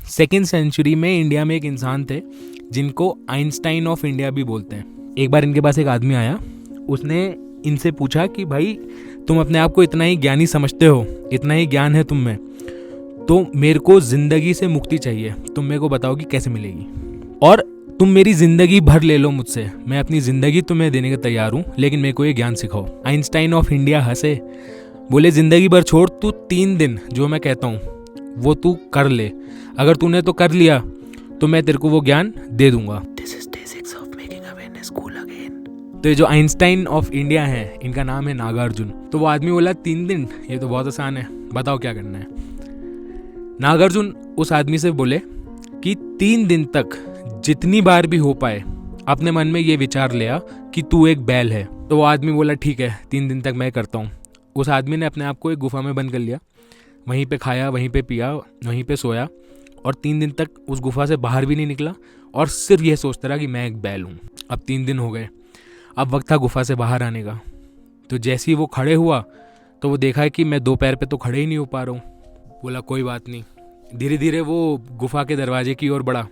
Second century में India में एक इंसान थे जिनको आइंस्टाइन ऑफ इंडिया भी बोलते हैं। एक बार इनके पास एक आदमी आया, उसने इनसे पूछा कि भाई तुम अपने आप को इतना ही ज्ञानी समझते हो, इतना ही ज्ञान है तुम में, तो मेरे को ज़िंदगी से मुक्ति चाहिए, तुम मेरे को बताओ कि कैसे मिलेगी। और तुम मेरी ज़िंदगी भर ले लो मुझसे, मैं अपनी ज़िंदगी तुम्हें देने को तैयार हूँ, लेकिन मेरे को ये ज्ञान सिखाओ। आइंस्टाइन ऑफ इंडिया हंसे, बोले ज़िंदगी भर छोड़, तू 3 दिन जो मैं कहता हूँ वो तू कर ले, अगर तूने तो कर लिया तो मैं तेरे को वो ज्ञान दे दूंगा। This is basics of making awareness cool again। तो ये जो आइंस्टाइन ऑफ इंडिया है, इनका नाम है नागार्जुन। तो वो आदमी बोला 3 दिन, ये तो बहुत आसान है, बताओ क्या करना है। नागार्जुन उस आदमी से बोले कि 3 दिन तक जितनी बार भी हो पाए अपने मन में ये विचार लिया कि तू एक बैल है। तो वो आदमी बोला ठीक है, 3 दिन तक मैं करता हूँ। उस आदमी ने अपने आप को एक गुफा में बंद कर लिया, वहीं पे खाया, वहीं पे पिया, वहीं पे सोया, और 3 दिन तक उस गुफा से बाहर भी नहीं निकला और सिर्फ ये सोचता रहा कि मैं एक बैल हूँ। अब 3 दिन हो गए, अब वक्त था गुफा से बाहर आने का। तो जैसे ही वो खड़े हुआ तो वो देखा है कि मैं 2 पैर पे तो खड़े ही नहीं हो पा रहा हूँ। बोला कोई बात नहीं। धीरे धीरे वो गुफा के दरवाजे की ओर बढ़ा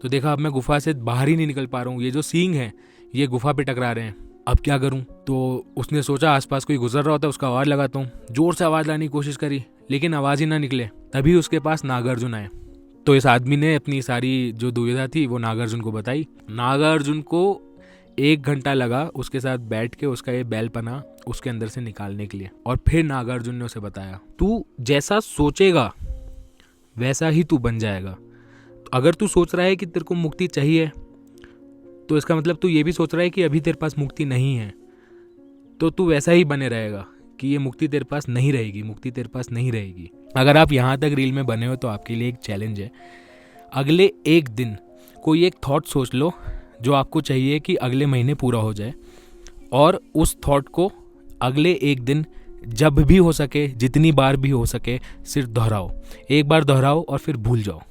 तो देखा अब मैं गुफा से बाहर ही नहीं निकल पा रहा हूँ, ये जो सींग है ये गुफा पे टकरा रहे हैं, अब क्या करूँ। तो उसने सोचा आसपास कोई गुजर रहा होता है उसका आवाज़ लगाता हूँ। जोर से आवाज़ लाने की कोशिश करी लेकिन आवाज़ ही ना निकले। तभी उसके पास नागार्जुन आए। तो इस आदमी ने अपनी सारी जो दुविधा थी वो नागार्जुन को बताई। नागार्जुन को 1 घंटा लगा उसके साथ बैठ के उसका ये बैलपना उसके अंदर से निकालने के लिए। और फिर नागार्जुन ने उसे बताया, तू जैसा सोचेगा वैसा ही तू बन जाएगा। अगर तू सोच रहा है कि तेरे को मुक्ति चाहिए तो इसका मतलब तू ये भी सोच रहा है कि अभी तेरे पास मुक्ति नहीं है, तो तू वैसा ही बने रहेगा कि ये मुक्ति तेरे पास नहीं रहेगी, मुक्ति तेरे पास नहीं रहेगी। अगर आप यहाँ तक रील में बने हो तो आपके लिए एक चैलेंज है, अगले 1 दिन कोई एक थॉट सोच लो जो आपको चाहिए कि अगले महीने पूरा हो जाए, और उस थॉट को अगले 1 दिन जब भी हो सके, जितनी बार भी हो सके, सिर्फ दोहराओ। एक बार दोहराओ और फिर भूल जाओ।